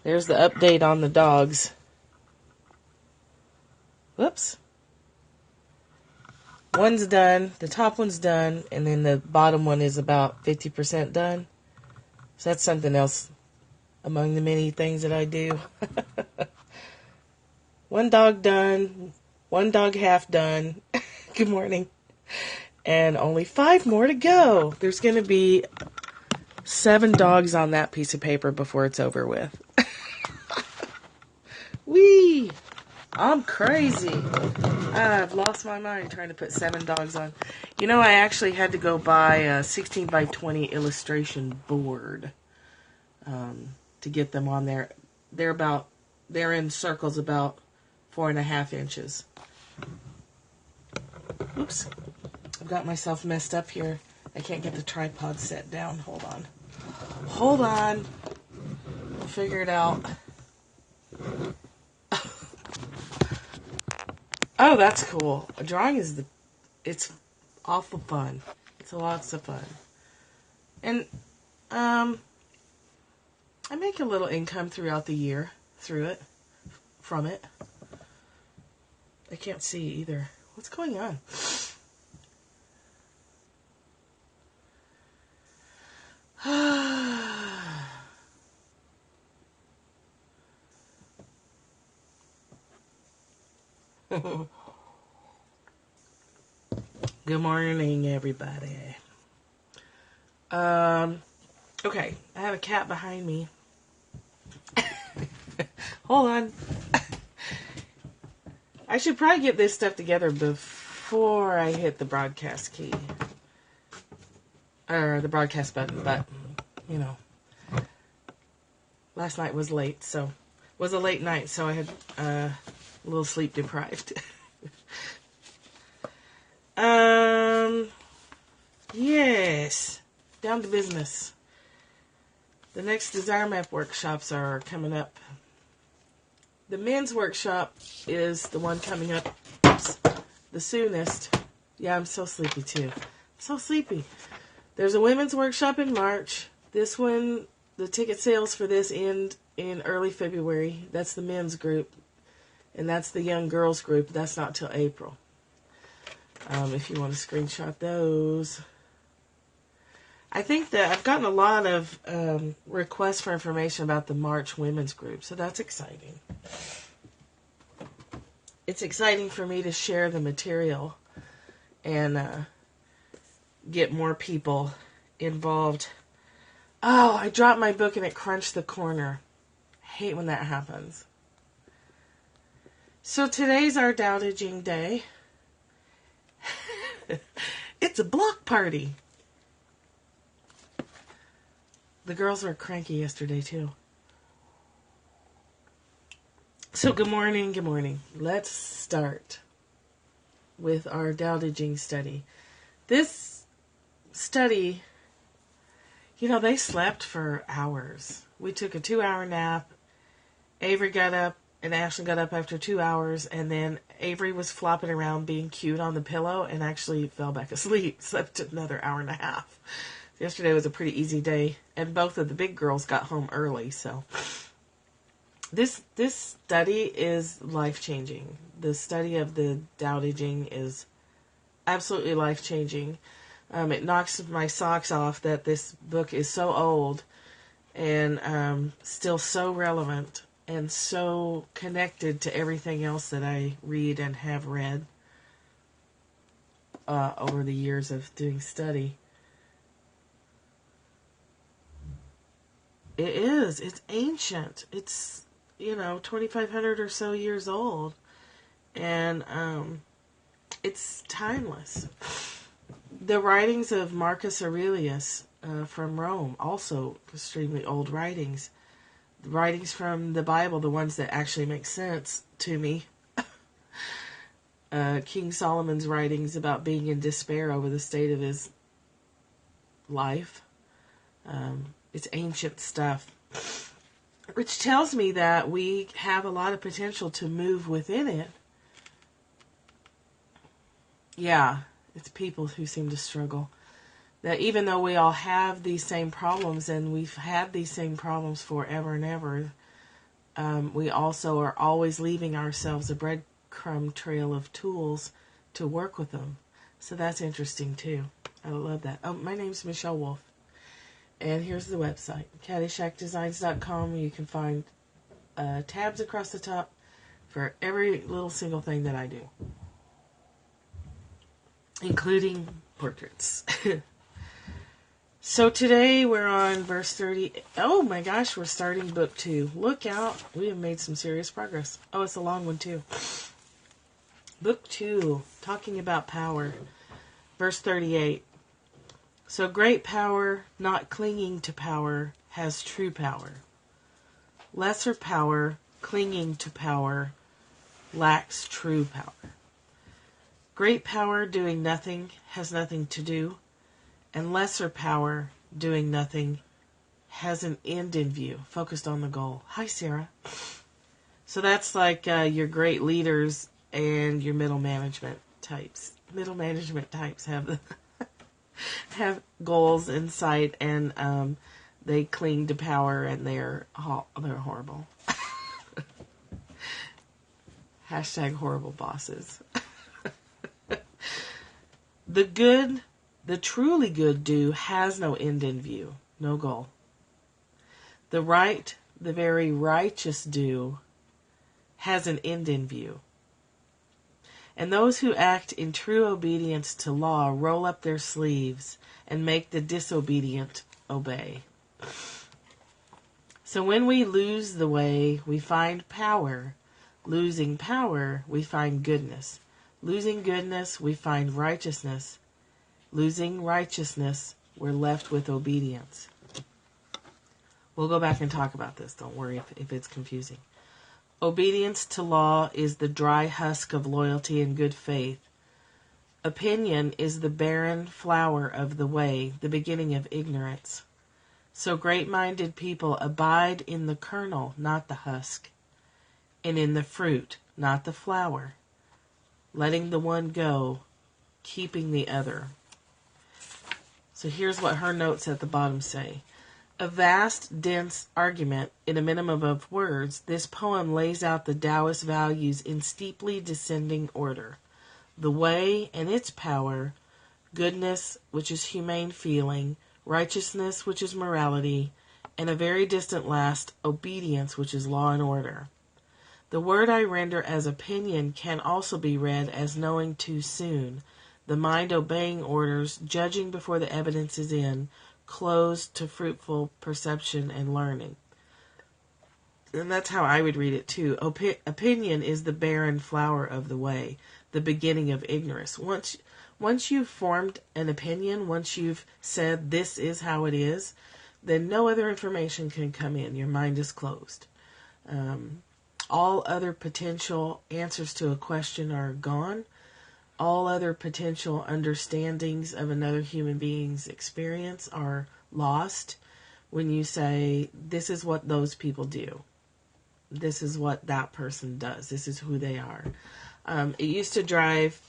There's the update on the dogs. Whoops. One's done, the top one's done, and then the bottom one is about 50% done. So that's something else among the many things that I do. One dog done, one dog half done. Good morning. And only 5 more to go. There's going to be 7 dogs on that piece of paper before it's over with. Whee! I'm crazy. I've lost my mind trying to put 7 dogs on. You know, I actually had to go buy a 16 by 20 illustration board to get them on there. They're in circles about 4.5 inches. Oops. I've got myself messed up here. I can't get the tripod set down. Hold on. We'll figure it out. Oh, that's cool. Drawing it's awful fun. It's lots of fun. And, I make a little income throughout the year from it. I can't see either. What's going on? Good morning, everybody. Okay, I have a cat behind me. Hold on. I should probably get this stuff together before I hit the broadcast key. Or the broadcast button, but, you know. Last night was late, so... was a late night, so I had a little sleep deprived. Yes. Down to business. The next Desire Map workshops are coming up. The men's workshop is the one coming up the soonest. Yeah, I'm so sleepy too. So sleepy. There's a women's workshop in March. This one, the ticket sales for this end in early February. That's the men's group. And that's the young girls group. That's not till April. If you want to screenshot those. I think that I've gotten a lot of requests for information about the March women's group, so that's exciting. It's exciting for me to share the material and get more people involved. Oh, I dropped my book and it crunched the corner. I hate when that happens. So today's our Doubting Day. It's a block party. The girls were cranky yesterday, too. So, good morning. Let's start with our Doubting study. This study, you know, they slept for hours. We took a 2-hour nap. Avery got up, and Ashley got up after 2 hours, and then Avery was flopping around being cute on the pillow and actually fell back asleep. Slept another hour and a half. Yesterday was a pretty easy day, and both of the big girls got home early, so... This study is life-changing. The study of the Doubting is absolutely life-changing. It knocks my socks off that this book is so old and still so relevant and so connected to everything else that I read and have read over the years of doing study. It is. It's ancient. It's, 2,500 or so years old. And it's timeless. The writings of Marcus Aurelius from Rome, also extremely old writings. The writings from the Bible, the ones that actually make sense to me. King Solomon's writings about being in despair over the state of his life. It's ancient stuff. Which tells me that we have a lot of potential to move within it. Yeah, it's people who seem to struggle. That even though we all have these same problems, and we've had these same problems forever and ever, we also are always leaving ourselves a breadcrumb trail of tools to work with them. So that's interesting too. I love that. Oh, my name's Michelle Wolf. And here's the website, caddyshackdesigns.com. You can find tabs across the top for every little single thing that I do, including portraits. So today we're on verse 30. Oh my gosh, we're starting book 2. Look out. We have made some serious progress. Oh, it's a long one too. Book 2, talking about power. Verse 38. So great power, not clinging to power, has true power. Lesser power, clinging to power, lacks true power. Great power, doing nothing, has nothing to do, and lesser power, doing nothing, has an end in view, focused on the goal. Hi, Sarah. So that's like your great leaders and your middle management types. Middle management types have have goals in sight, and they cling to power, and they're horrible. Hashtag horrible bosses. The truly good do has no end in view, no goal. The very righteous do has an end in view. And those who act in true obedience to law roll up their sleeves and make the disobedient obey. So when we lose the way, we find power. Losing power, we find goodness. Losing goodness, we find righteousness. Losing righteousness, we're left with obedience. We'll go back and talk about this. Don't worry if it's confusing. Obedience to law is the dry husk of loyalty and good faith. Opinion is the barren flower of the way, the beginning of ignorance. So great-minded people abide in the kernel, not the husk, and in the fruit, not the flower, letting the one go, keeping the other. So here's what her notes at the bottom say. A vast, dense argument in a minimum of words, this poem lays out the Taoist values in steeply descending order. The way and its power, goodness, which is humane feeling, righteousness, which is morality, and a very distant last, obedience, which is law and order. The word I render as opinion can also be read as knowing too soon, the mind obeying orders, judging before the evidence is in, closed to fruitful perception and learning. And that's how I would read it too. Opinion is the barren flower of the way, the beginning of ignorance. Once you've formed an opinion, once you've said this is how it is, then no other information can come in. Your mind is closed. All other potential answers to a question are gone. All other potential understandings of another human being's experience are lost when you say, this is what those people do. This is what that person does. This is who they are. It used to drive,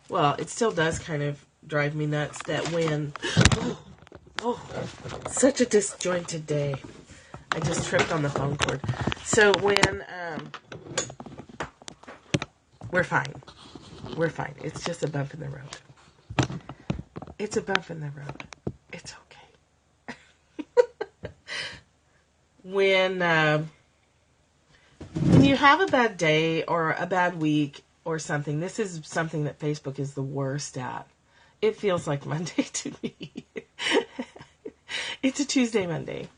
well, it still does kind of drive me nuts that when, such a disjointed day. I just tripped on the phone cord. So when, we're fine. We're fine. It's just a bump in the road. It's a bump in the road. It's okay. When you have a bad day or a bad week or something, this is something that Facebook is the worst at. It feels like Monday to me. It's a Tuesday, Monday.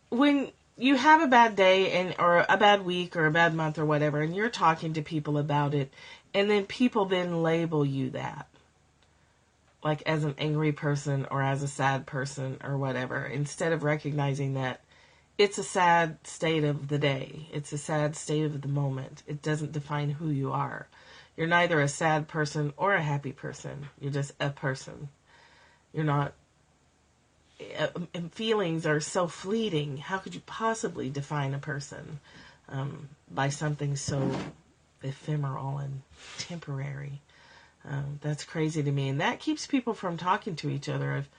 When you have a bad day or a bad week or a bad month or whatever, and you're talking to people about it, and then people then label you that, like as an angry person or as a sad person or whatever, instead of recognizing that it's a sad state of the day. It's a sad state of the moment. It doesn't define who you are. You're neither a sad person or a happy person. You're just a person. You're not. And feelings are so fleeting. How could you possibly define a person by something so ephemeral and temporary? That's crazy to me. And that keeps people from talking to each other. I've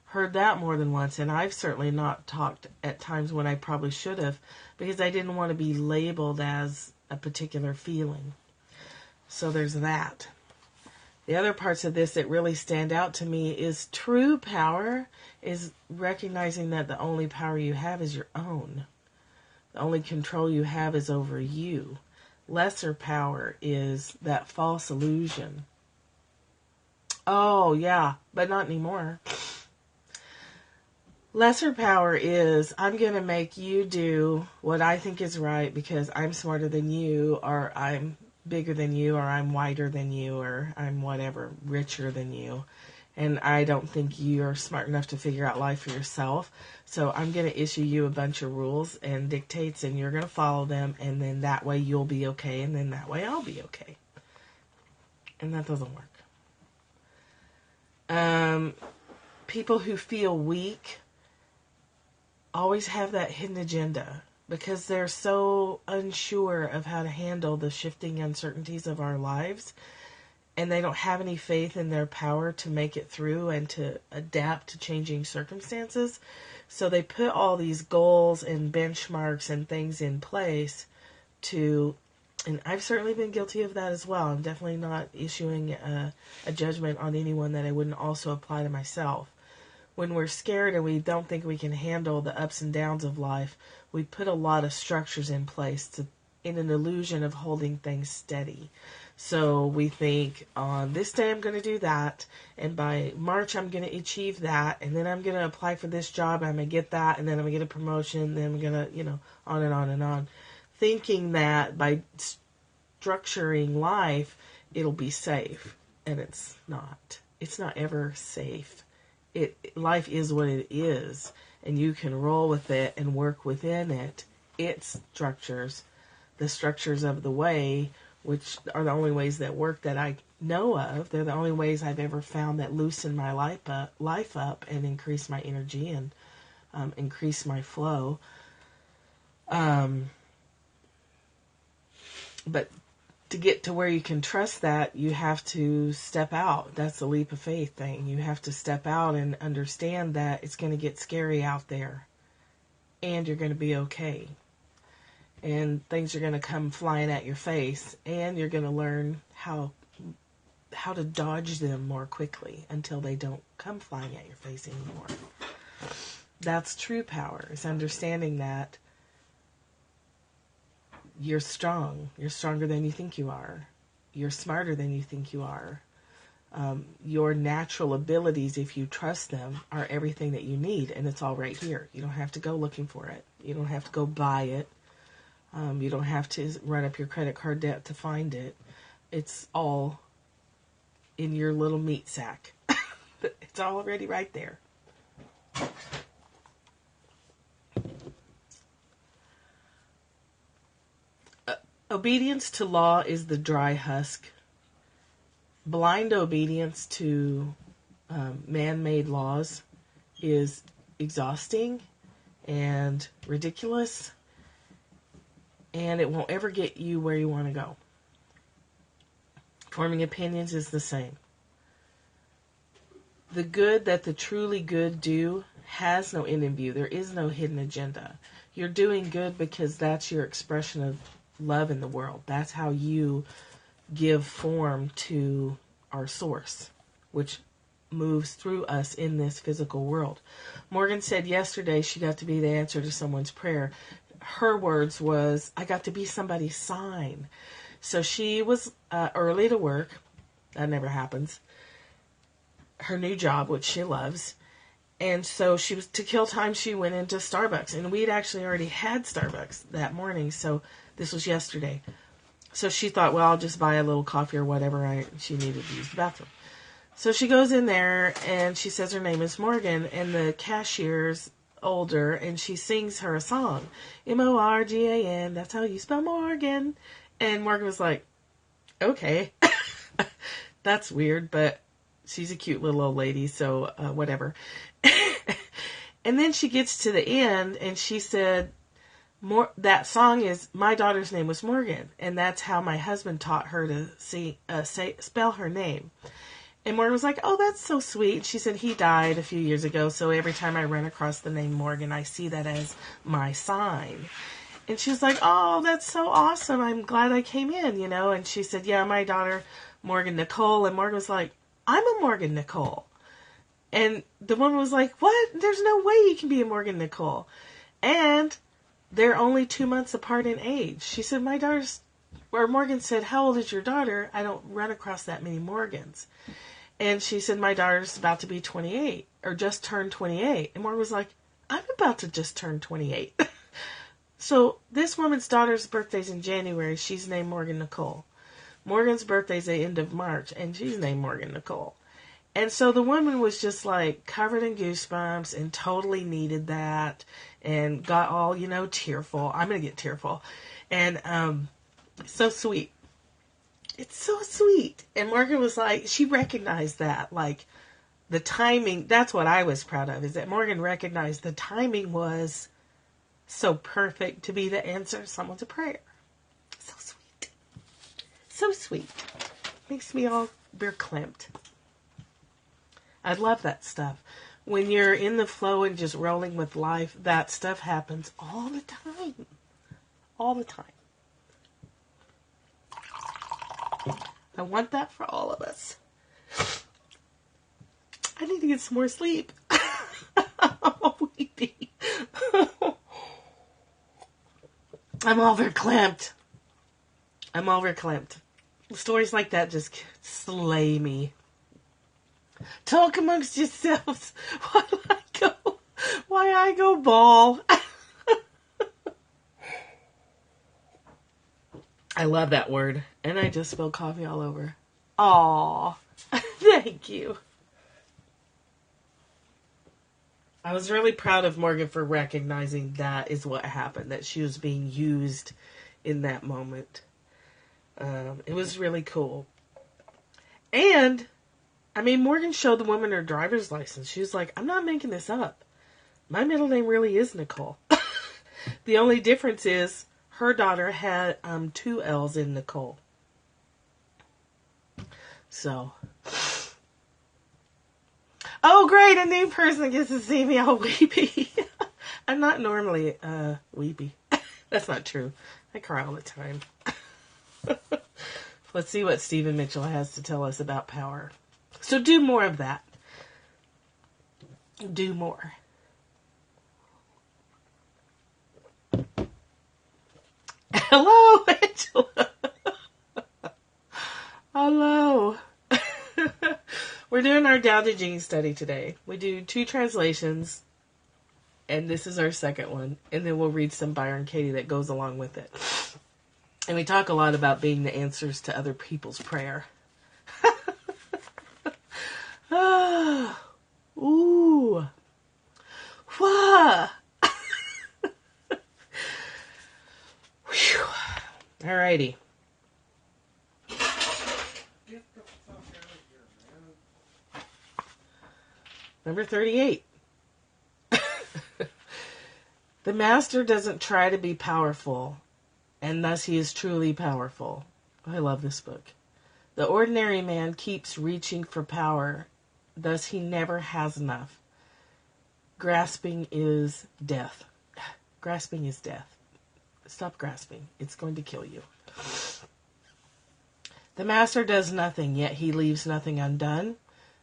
heard that more than once, and I've certainly not talked at times when I probably should have, because I didn't want to be labeled as a particular feeling. So there's that. The other parts of this that really stand out to me is true power is recognizing that the only power you have is your own. The only control you have is over you. Lesser power is that false illusion. Oh, yeah, but not anymore. Lesser power is, I'm going to make you do what I think is right because I'm smarter than you, or I'm bigger than you, or I'm whiter than you, or I'm whatever, richer than you. And I don't think you're smart enough to figure out life for yourself. So I'm going to issue you a bunch of rules and dictates, and you're going to follow them, and then that way you'll be okay, and then that way I'll be okay. And that doesn't work. People who feel weak always have that hidden agenda because they're so unsure of how to handle the shifting uncertainties of our lives, and they don't have any faith in their power to make it through and to adapt to changing circumstances. So they put all these goals and benchmarks and things in place to, and I've certainly been guilty of that as well. I'm definitely not issuing a judgment on anyone that I wouldn't also apply to myself. When we're scared and we don't think we can handle the ups and downs of life, we put a lot of structures in place in an illusion of holding things steady. So we think, on this day I'm going to do that, and by March I'm going to achieve that, and then I'm going to apply for this job, and I'm going to get that, and then I'm going to get a promotion, then I'm going to, on and on and on. Thinking that by structuring life, it'll be safe. And it's not. It's not ever safe. Life is what it is, and you can roll with it and work within it. Its structures, the structures of the way, which are the only ways that work that I know of. They're the only ways I've ever found that loosen my life up and increase my energy and increase my flow. But to get to where you can trust that, you have to step out. That's the leap of faith thing. You have to step out and understand that it's going to get scary out there. And you're going to be okay. And things are going to come flying at your face. And you're going to learn how to dodge them more quickly until they don't come flying at your face anymore. That's true power. It's understanding that you're strong. You're stronger than you think you are. You're smarter than you think you are. Your natural abilities, if you trust them, are everything that you need, and it's all right here. You don't have to go looking for it. You don't have to go buy it. You don't have to run up your credit card debt to find it. It's all in your little meat sack. It's already right there. Obedience to law is the dry husk. Blind obedience to man-made laws is exhausting and ridiculous, and it won't ever get you where you want to go. Forming opinions is the same. The good that the truly good do has no end in view. There is no hidden agenda. You're doing good because that's your expression of love in the world. That's how you give form to our source, which moves through us in this physical world. Morgan said yesterday she got to be the answer to someone's prayer. Her words was, I got to be somebody's sign. So she was early to work. That never happens. Her new job, which she loves. And so she was, to kill time, she went into Starbucks. And we'd actually already had Starbucks that morning. So this was yesterday. So she thought, well, I'll just buy a little coffee or whatever she needed to use the bathroom. So she goes in there and she says her name is Morgan. And the cashier's older and she sings her a song. Morgan. That's how you spell Morgan. And Morgan was like, okay. That's weird, but she's a cute little old lady, so whatever. And then she gets to the end, and she said, that song is, my daughter's name was Morgan, and that's how my husband taught her to spell her name. And Morgan was like, oh, that's so sweet. She said he died a few years ago, so every time I run across the name Morgan, I see that as my sign. And she was like, oh, that's so awesome. I'm glad I came in, And she said, yeah, my daughter, Morgan Nicole. And Morgan was like, I'm a Morgan Nicole. And the woman was like, what? There's no way you can be a Morgan Nicole. And they're only 2 months apart in age. She said, Morgan said, how old is your daughter? I don't run across that many Morgans. And she said, my daughter's about to be 28, or just turned 28. And Morgan was like, I'm about to just turn 28. So this woman's daughter's birthday's in January. She's named Morgan Nicole. Morgan's birthday's the end of March, and she's named Morgan Nicole. And so the woman was just like covered in goosebumps and totally needed that and got all, tearful. I'm going to get tearful. And so sweet. It's so sweet. And Morgan was like, she recognized that, like the timing. That's what I was proud of, is that Morgan recognized the timing was so perfect to be the answer to someone's prayer. So sweet. So sweet. Makes me all verklempt. I love that stuff. When you're in the flow and just rolling with life, that stuff happens all the time. All the time. I want that for all of us. I need to get some more sleep. I'm all weepy. I'm all verklempt. Stories like that just slay me. Talk amongst yourselves why I go ball. I love that word. And I just spilled coffee all over. Aw. Thank you. I was really proud of Morgan for recognizing that is what happened, that she was being used in that moment. It was really cool. And Morgan showed the woman her driver's license. She was like, I'm not making this up. My middle name really is Nicole. The only difference is her daughter had 2 L's in Nicole. So. Oh, great. A new person gets to see me all weepy. I'm not normally weepy. That's not true. I cry all the time. Let's see what Stephen Mitchell has to tell us about power. So do more of that. Do more. Hello, Angela. Hello. We're doing our Tao Te Ching study today. We do 2 translations, and this is our second one. And then we'll read some Byron Katie that goes along with it. And we talk a lot about being the answers to other people's prayer. Ooh. Wah. Alrighty. Number 38. The master doesn't try to be powerful, and thus he is truly powerful. I love this book. The ordinary man keeps reaching for power, thus he never has enough. Grasping is death. Grasping is death. Stop grasping. It's going to kill you. The master does nothing, yet he leaves nothing undone.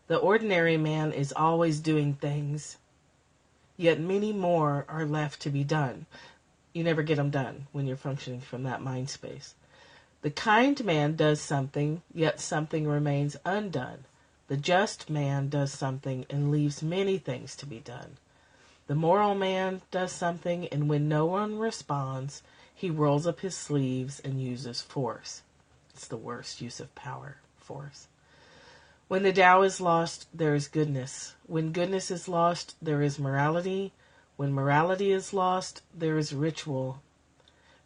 The ordinary man is always doing things, yet many more are left to be done. You never get them done when you're functioning from that mind space. The kind man does something, yet something remains undone. The just man does something and leaves many things to be done. The moral man does something, and when no one responds, he rolls up his sleeves and uses force. It's the worst use of power, force. When the Tao is lost, there is goodness. When goodness is lost, there is morality. When morality is lost, there is ritual.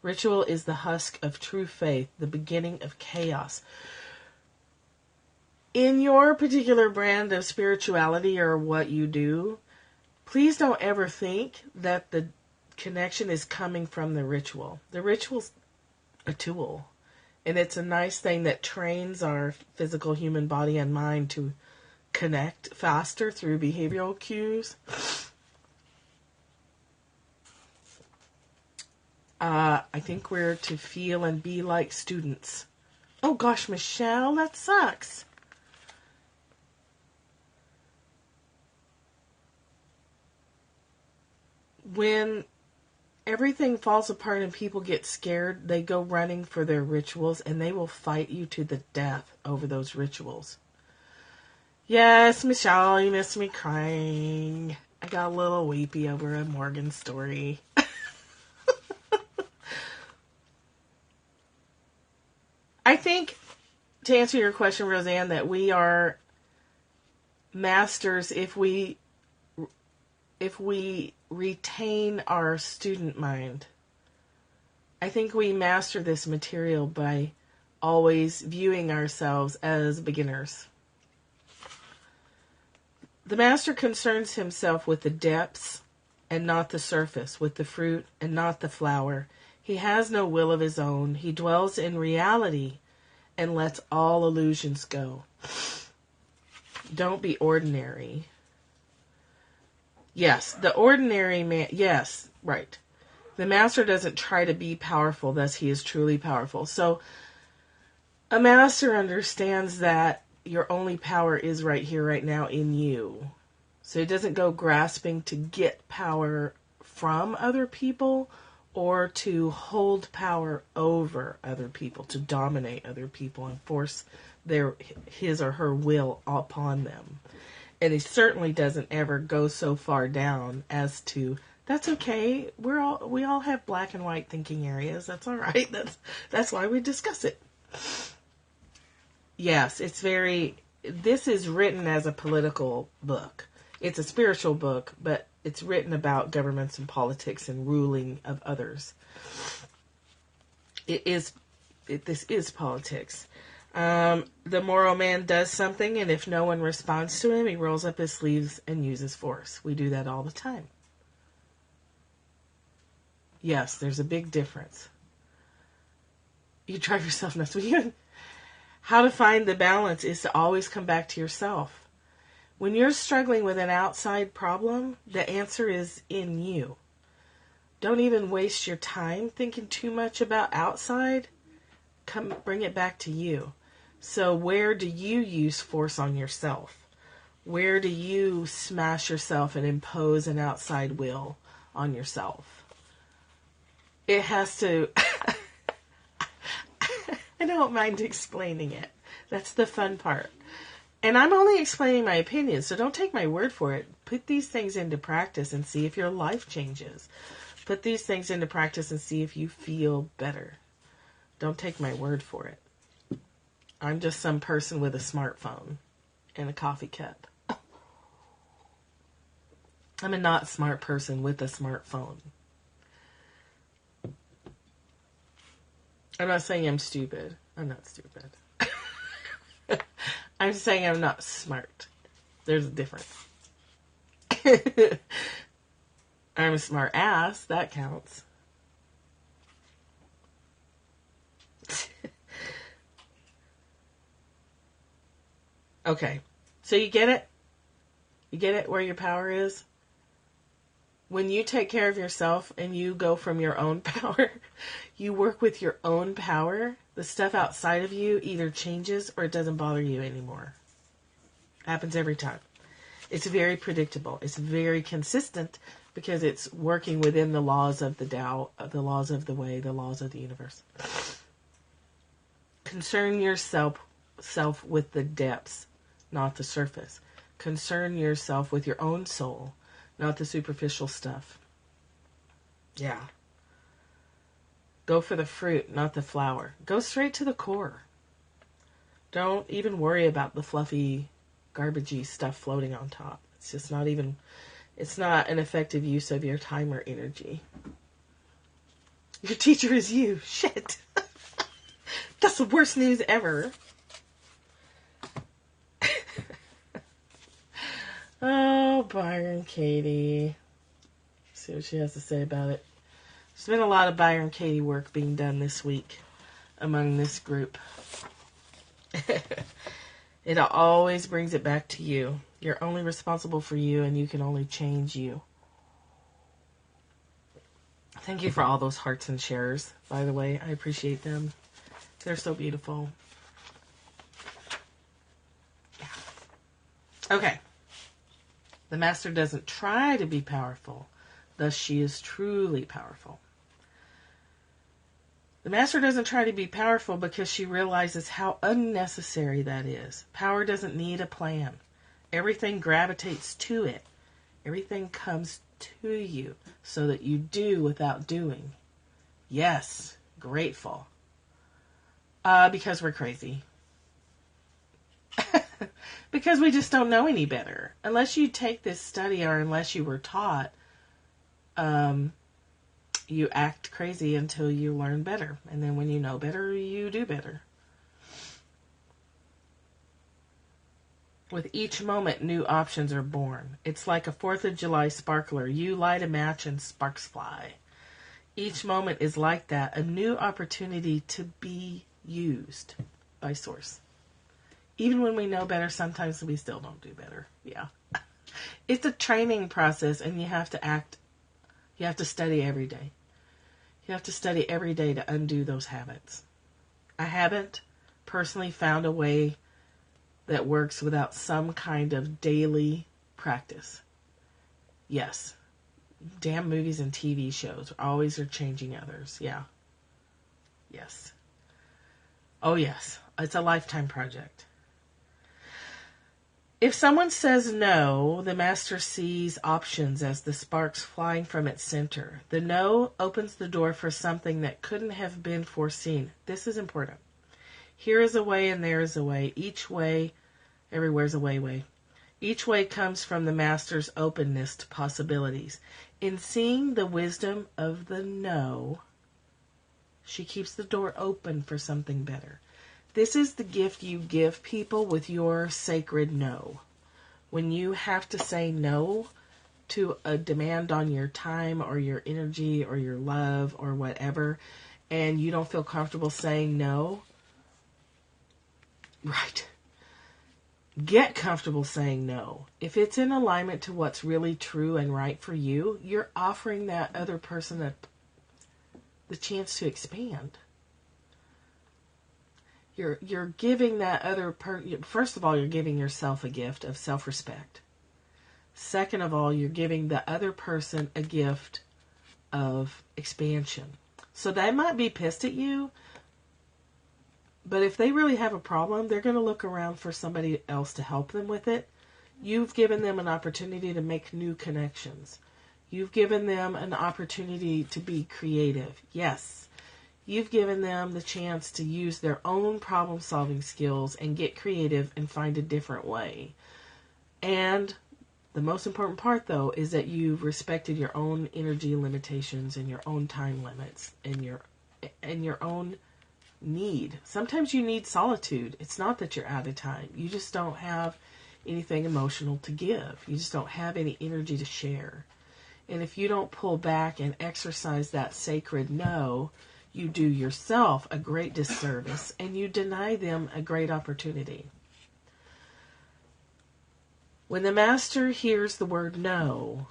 Ritual is the husk of true faith, the beginning of chaos. In your particular brand of spirituality or what you do, please don't ever think that the connection is coming from the ritual. The ritual's a tool. And it's a nice thing that trains our physical human body and mind to connect faster through behavioral cues. I think we're to feel and be like students. Oh gosh, Michelle, that sucks. When everything falls apart and people get scared, they go running for their rituals, and they will fight you to the death over those rituals. Yes, Michelle, you missed me crying. I got a little weepy over a Morgan story. I think, to answer your question, Roseanne, that we are masters if we retain our student mind. I think we master this material by always viewing ourselves as beginners. The master concerns himself with the depths and not the surface, with the fruit and not the flower. He has no will of his own. He dwells in reality and lets all illusions go. Don't be ordinary. Yes, the ordinary man, yes, right. The master doesn't try to be powerful, thus he is truly powerful. So a master understands that your only power is right here, right now in you. So he doesn't go grasping to get power from other people or to hold power over other people, to dominate other people and force his or her will upon them. And he certainly doesn't ever go so far down as to, that's okay. We all have black and white thinking areas. That's all right. That's why we discuss it. Yes, this is written as a political book. It's a spiritual book, but it's written about governments and politics and ruling of others. This is politics. The moral man does something, and if no one responds to him, he rolls up his sleeves and uses force. We do that all the time. Yes, there's a big difference. You drive yourself nuts. How to find the balance is to always come back to yourself. When you're struggling with an outside problem, the answer is in you. Don't even waste your time thinking too much about outside. Bring it back to you. So where do you use force on yourself? Where do you smash yourself and impose an outside will on yourself? It has to... I don't mind explaining it. That's the fun part. And I'm only explaining my opinion, so don't take my word for it. Put these things into practice and see if your life changes. Put these things into practice and see if you feel better. Don't take my word for it. I'm just some person with a smartphone and a coffee cup. I'm a not smart person with a smartphone. I'm not saying I'm stupid. I'm not stupid. I'm saying I'm not smart. There's a difference. I'm a smart ass. That counts. Okay. So you get it? You get it where your power is? When you take care of yourself and you go from your own power, you work with your own power, the stuff outside of you either changes or it doesn't bother you anymore. Happens every time. It's very predictable. It's very consistent because it's working within the laws of the Tao, the laws of the way, the laws of the universe. Concern yourself with the depths, not the surface. Concern yourself with your own soul, not the superficial stuff. Yeah. Go for the fruit, not the flower. Go straight to the core. Don't even worry about the fluffy, garbagey stuff floating on top. It's just not even, it's not an effective use of your time or energy. Your teacher is you. Shit. That's the worst news ever. Oh, Byron Katie. See what she has to say about it. There's been a lot of Byron Katie work being done this week among this group. It always brings it back to you. You're only responsible for you, and you can only change you. Thank you for all those hearts and shares, by the way. I appreciate them. They're so beautiful. Yeah. Okay. The master doesn't try to be powerful. Thus, she is truly powerful. The master doesn't try to be powerful because she realizes how unnecessary that is. Power doesn't need a plan. Everything gravitates to it. Everything comes to you so that you do without doing. Yes, grateful. Because we're crazy. Because we just don't know any better. Unless you take this study or unless you were taught, you act crazy until you learn better. And then when you know better, you do better. With each moment, new options are born. It's like a 4th of July sparkler. You light a match and sparks fly. Each moment is like that, a new opportunity to be used by Source. Even when we know better, sometimes we still don't do better. Yeah. It's a training process, and you have to act. You have to study every day. You have to study every day to undo those habits. I haven't personally found a way that works without some kind of daily practice. Yes. Damn movies and TV shows always are changing others. Yeah. Yes. Oh, yes. It's a lifetime project. If someone says no, the master sees options as the sparks flying from its center. The no opens the door for something that couldn't have been foreseen. This is important. Here is a way and there is a way. Each way, everywhere's a way. Each way comes from the master's openness to possibilities. In seeing the wisdom of the no, she keeps the door open for something better. This is the gift you give people with your sacred no. When you have to say no to a demand on your time or your energy or your love or whatever, and you don't feel comfortable saying no, right. Get comfortable saying no. If it's in alignment to what's really true and right for you, you're offering that other person the chance to expand. You're giving that other person, first of all, you're giving yourself a gift of self-respect. Second of all, you're giving the other person a gift of expansion. So they might be pissed at you, but if they really have a problem, they're going to look around for somebody else to help them with it. You've given them an opportunity to make new connections. You've given them an opportunity to be creative. Yes. You've given them the chance to use their own problem-solving skills and get creative and find a different way. And the most important part, though, is that you've respected your own energy limitations and your own time limits and your own need. Sometimes you need solitude. It's not that you're out of time. You just don't have anything emotional to give. You just don't have any energy to share. And if you don't pull back and exercise that sacred no, you do yourself a great disservice and you deny them a great opportunity. When the master hears the word no,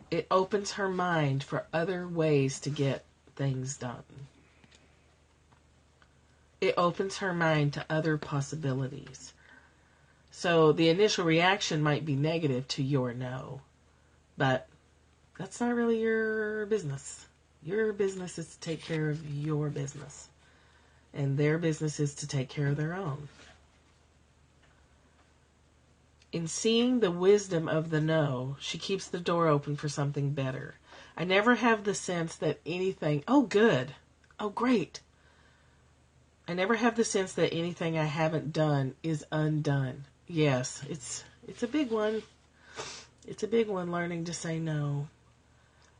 it opens her mind for other ways to get things done. It opens her mind to other possibilities. So the initial reaction might be negative to your no, but that's not really your business. Your business is to take care of your business. And their business is to take care of their own. In seeing the wisdom of the no, she keeps the door open for something better. I never have the sense that anything, oh good, oh great. I never have the sense that anything I haven't done is undone. Yes, it's a big one. It's a big one, learning to say no.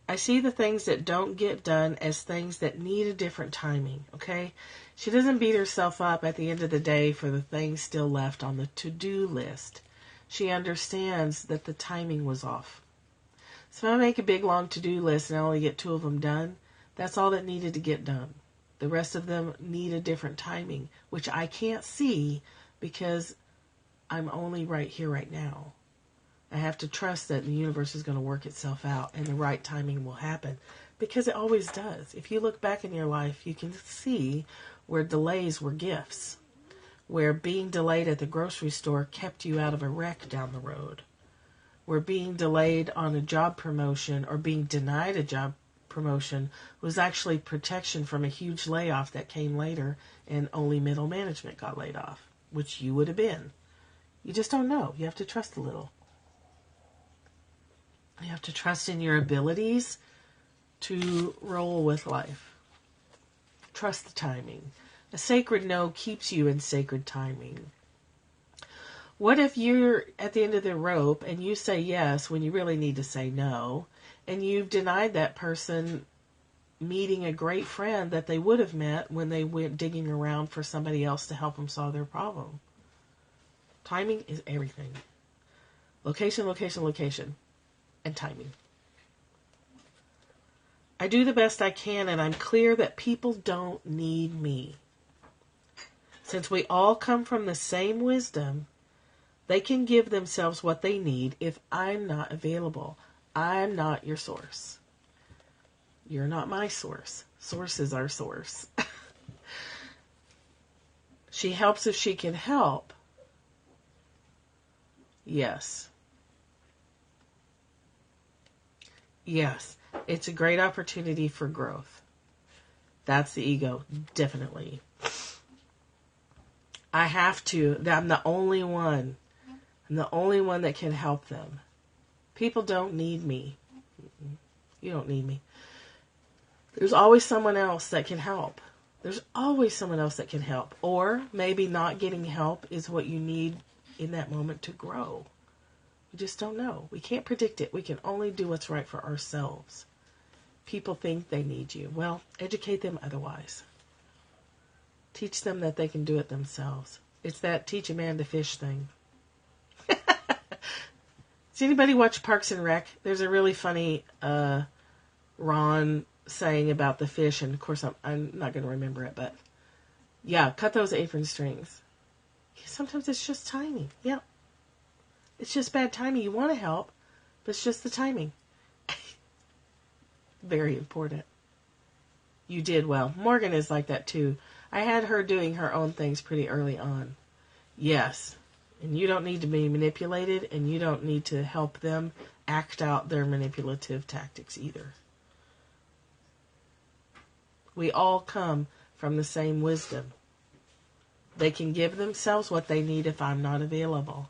I see the things that don't get done as things that need a different timing, okay? She doesn't beat herself up at the end of the day for the things still left on the to-do list. She understands that the timing was off. So if I make a big long to-do list and I only get 2 of them done, that's all that needed to get done. The rest of them need a different timing, which I can't see because I'm only right here, right now. I have to trust that the universe is going to work itself out and the right timing will happen, because it always does. If you look back in your life, you can see where delays were gifts, where being delayed at the grocery store kept you out of a wreck down the road, where being delayed on a job promotion or being denied a job promotion was actually protection from a huge layoff that came later and only middle management got laid off, which you would have been. You just don't know. You have to trust a little. You have to trust in your abilities to roll with life. Trust the timing. A sacred no keeps you in sacred timing. What if you're at the end of the rope and you say yes when you really need to say no, and you've denied that person meeting a great friend that they would have met when they went digging around for somebody else to help them solve their problem? Timing is everything. Location, location, location, and timing. I do the best I can, and I'm clear that people don't need me. Since we all come from the same wisdom, they can give themselves what they need if I'm not available. I'm not your source. You're not my source. Source is our source. She helps if she can help. Yes. Yes. It's a great opportunity for growth. That's the ego, definitely. I have to. I'm the only one. I'm the only one that can help them. People don't need me. You don't need me. There's always someone else that can help. There's always someone else that can help. Or maybe not getting help is what you need in that moment to grow. We just don't know. We can't predict it. We can only do what's right for ourselves. People think they need you. Well, educate them otherwise. Teach them that they can do it themselves. It's that teach a man to fish thing. Does anybody watch Parks and Rec? There's a really funny Ron saying about the fish, and of course I'm not going to remember it, but yeah, cut those apron strings. Sometimes it's just timing. Yeah. It's just bad timing. You want to help, but it's just the timing. Very important. You did well. Morgan is like that too. I had her doing her own things pretty early on. Yes. And you don't need to be manipulated, and you don't need to help them act out their manipulative tactics either. We all come from the same wisdom. They can give themselves what they need if I'm not available.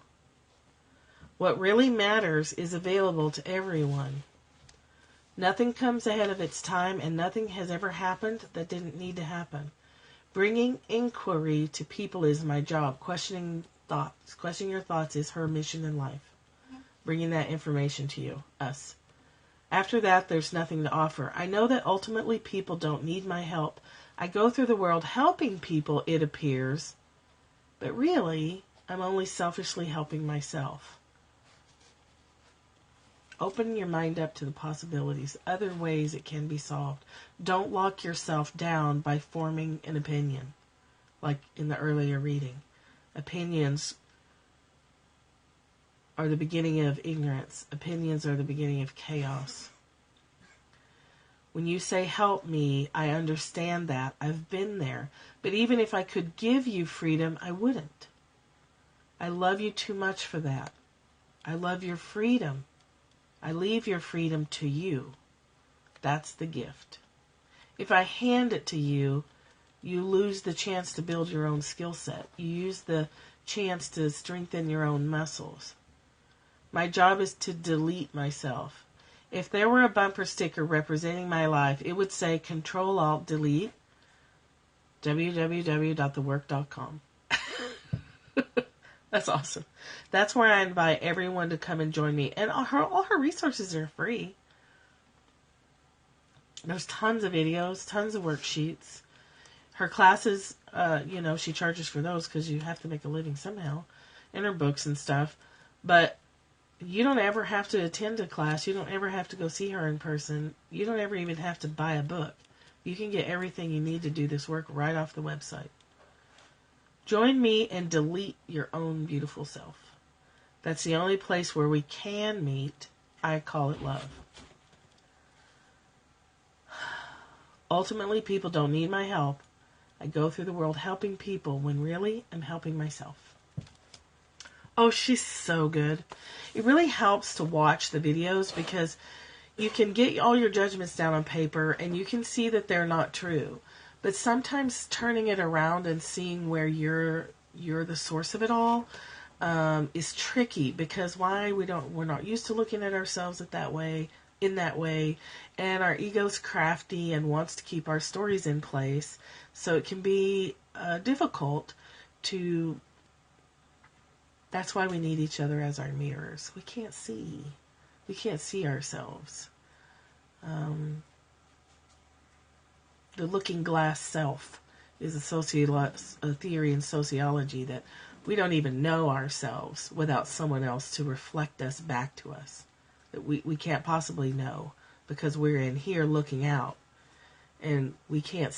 What really matters is available to everyone. Nothing comes ahead of its time, and nothing has ever happened that didn't need to happen. Bringing inquiry to people is my job. Questioning your thoughts is her mission in life. Bringing that information to you, us. After that, there's nothing to offer. I know that ultimately people don't need my help. I go through the world helping people, it appears, but really, I'm only selfishly helping myself. Open your mind up to the possibilities, other ways it can be solved. Don't lock yourself down by forming an opinion, like in the earlier reading. Opinions are the beginning of ignorance. Opinions are the beginning of chaos. When you say, help me, I understand that. I've been there. But even if I could give you freedom, I wouldn't. I love you too much for that. I love your freedom. I leave your freedom to you. That's the gift. If I hand it to you, you lose the chance to build your own skill set. You use the chance to strengthen your own muscles. My job is to delete myself. If there were a bumper sticker representing my life, it would say Control-Alt-Delete, www.thework.com. That's awesome. That's where I invite everyone to come and join me. And all her resources are free. There's tons of videos, tons of worksheets. Her classes, she charges for those because you have to make a living somehow. And her books and stuff. But You don't ever have to attend a class. You don't ever have to go see her in person. You don't ever even have to buy a book. You can get everything you need to do this work right off the website. Join me and delete your own beautiful self. That's the only place where we can meet. I call it love. Ultimately, people don't need my help. I go through the world helping people when really I'm helping myself. Oh, she's so good. It really helps to watch the videos because you can get all your judgments down on paper and you can see that they're not true. But sometimes turning it around and seeing where you're the source of it all is tricky because we're not used to looking at ourselves in that way, and our ego's crafty and wants to keep our stories in place. So it can be difficult to. That's why we need each other as our mirrors. We can't see ourselves. The looking glass self is a theory in sociology that we don't even know ourselves without someone else to reflect us back to us. That we can't possibly know because we're in here looking out. And we can't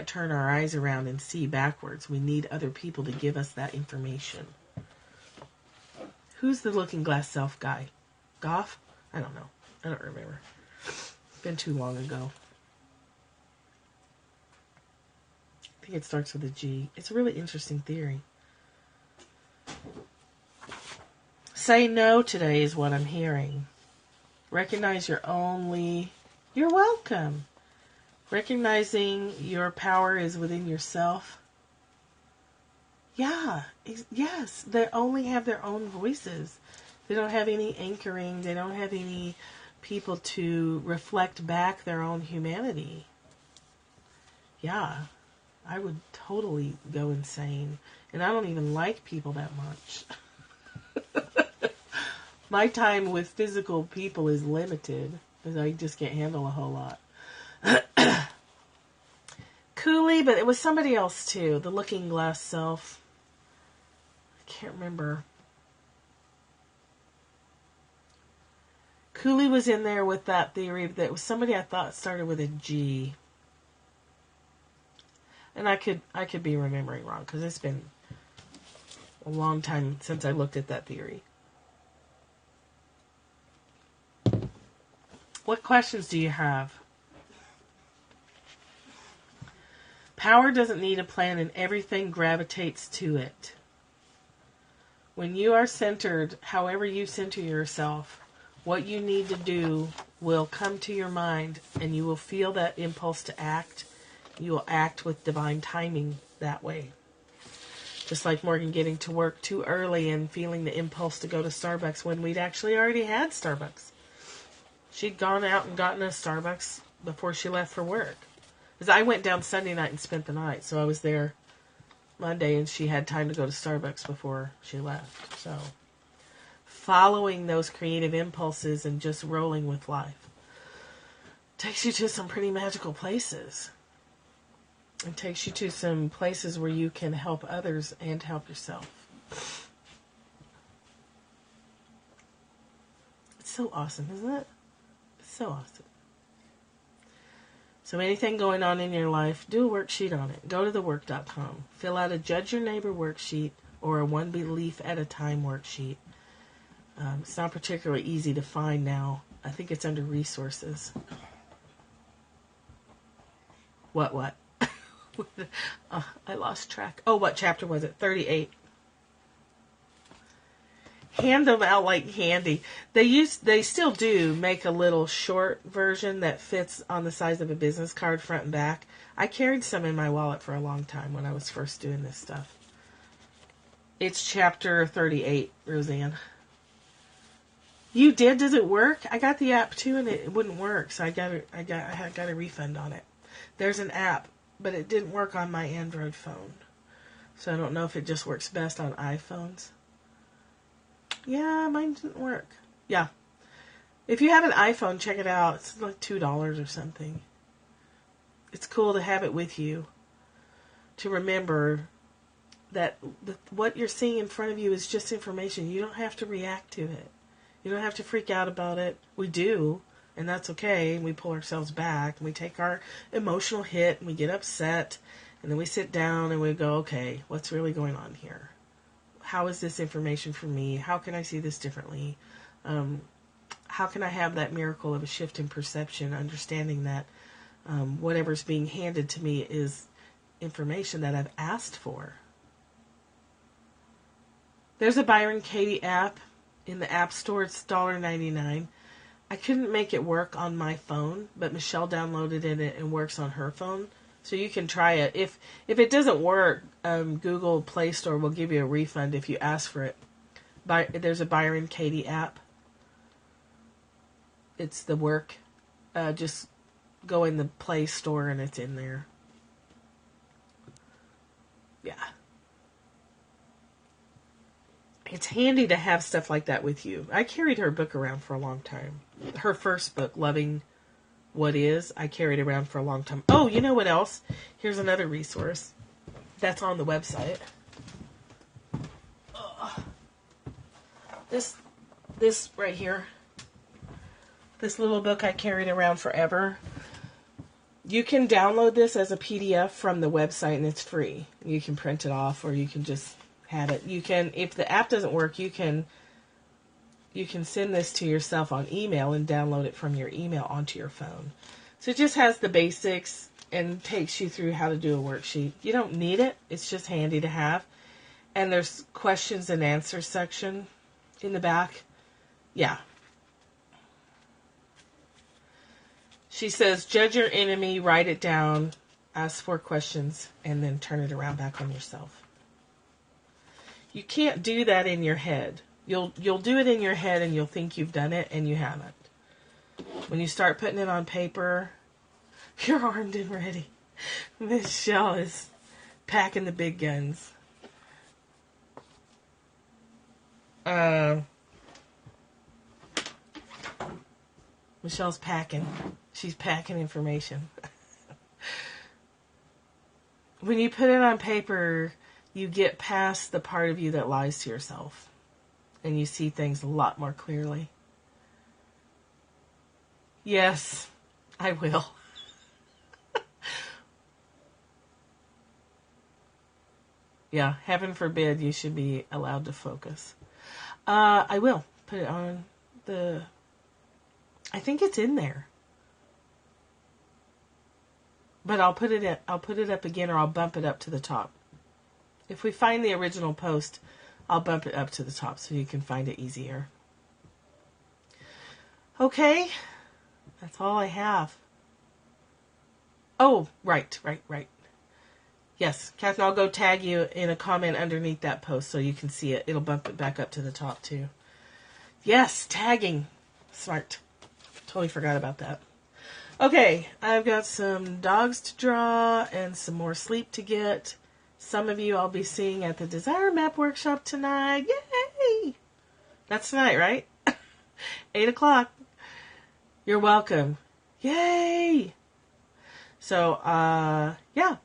turn our eyes around and see backwards. We need other people to give us that information. Who's the looking glass self guy? Goff? I don't know. I don't remember. It's been too long ago. I think it starts with a G. It's a really interesting theory. Say no today is what I'm hearing. Recognize you're welcome. Recognizing your power is within yourself. Yeah, yes, they only have their own voices. They don't have any anchoring. They don't have any people to reflect back their own humanity. Yeah, I would totally go insane. And I don't even like people that much. My time with physical people is limited because I just can't handle a whole lot. Cooley, but it was somebody else too. The looking glass self. I can't remember. Cooley was in there with that theory that was somebody I thought started with a G. And I could be remembering wrong because it's been a long time since I looked at that theory. What questions do you have? Power doesn't need a plan and everything gravitates to it. When you are centered, however you center yourself, what you need to do will come to your mind and you will feel that impulse to act. You will act with divine timing that way. Just like Morgan getting to work too early and feeling the impulse to go to Starbucks when we'd actually already had Starbucks. She'd gone out and gotten a Starbucks before she left for work. Because I went down Sunday night and spent the night, so I was there Monday and she had time to go to Starbucks before she left. So following those creative impulses and just rolling with life takes you to some pretty magical places. It takes you to some places where you can help others and help yourself. It's so awesome, isn't it? It's so awesome. So anything going on in your life, do a worksheet on it. Go to thework.com. Fill out a Judge Your Neighbor worksheet or a One Belief at a Time worksheet. It's not particularly easy to find now. I think it's under resources. What? I lost track. Oh, what chapter was it? 38. Hand them out like candy. They still do make a little short version that fits on the size of a business card front and back. I carried some in my wallet for a long time when I was first doing this stuff. It's chapter 38, Roseanne. You did? Does it work? I got the app too and it wouldn't work, so I got a refund on it. There's an app, but it didn't work on my Android phone. So I don't know if it just works best on iPhones. Yeah, mine didn't work. Yeah. If you have an iPhone, check it out. It's like $2 or something. It's cool to have it with you. To remember that what you're seeing in front of you is just information. You don't have to react to it. You don't have to freak out about it. We do, and that's okay. We pull ourselves back, and we take our emotional hit, and we get upset, and then we sit down and we go, okay, what's really going on here? How is this information for me? How can I see this differently? How can I have that miracle of a shift in perception, understanding that whatever's being handed to me is information that I've asked for? There's a Byron Katie app in the App Store. It's $1.99. I couldn't make it work on my phone, but Michelle downloaded it and works on her phone. So you can try it. If it doesn't work, Google Play Store will give you a refund if you ask for it. There's a Byron Katie app. It's the work. Just go in the Play Store and it's in there. Yeah. It's handy to have stuff like that with you. I carried her book around for a long time. Her first book, Loving What Is, I carried around for a long time. Oh, you know what else? Here's another resource that's on the website. This right here. This little book I carried around forever. You can download this as a PDF from the website and it's free. You can print it off or you can just have it. You can, if the app doesn't work, you can send this to yourself on email and download it from your email onto your phone. So it just has the basics and takes you through how to do a worksheet. You don't need it. It's just handy to have. And there's questions and answers section in the back. Yeah. She says, judge your enemy, write it down, ask 4 questions, and then turn it around back on yourself. You can't do that in your head. You'll do it in your head and you'll think you've done it and you haven't. When you start putting it on paper, you're armed and ready. Michelle is packing the big guns. Michelle's packing. She's packing information. When you put it on paper, you get past the part of you that lies to yourself. And you see things a lot more clearly. Yes, I will. Yeah, heaven forbid you should be allowed to focus. I will put it on the... I think it's in there. But I'll put it up again, or I'll bump it up to the top. If we find the original post, I'll bump it up to the top so you can find it easier. Okay, that's all I have. Oh, right. Yes, Catherine, I'll go tag you in a comment underneath that post so you can see it. It'll bump it back up to the top too. Yes, tagging. Smart. Totally forgot about that. Okay, I've got some dogs to draw and some more sleep to get. Some of you I'll be seeing at the Desire Map Workshop tonight. Yay! That's tonight, right? 8 o'clock. You're welcome. Yay! So, yeah.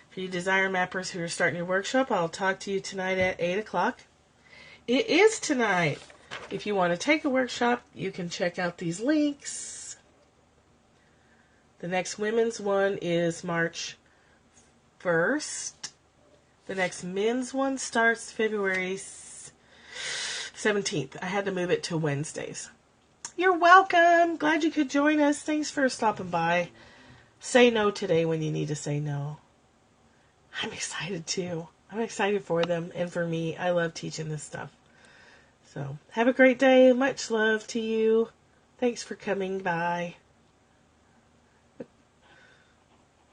For you Desire Mappers who are starting your workshop, I'll talk to you tonight at 8 o'clock. It is tonight. If you want to take a workshop, you can check out these links. The next women's one is March 1st. The next men's one starts February 17th. I had to move it to Wednesdays. You're welcome. Glad you could join us. Thanks for stopping by. Say no today when you need to say no. I'm excited too. I'm excited for them and for me. I love teaching this stuff. So, have a great day. Much love to you. Thanks for coming by.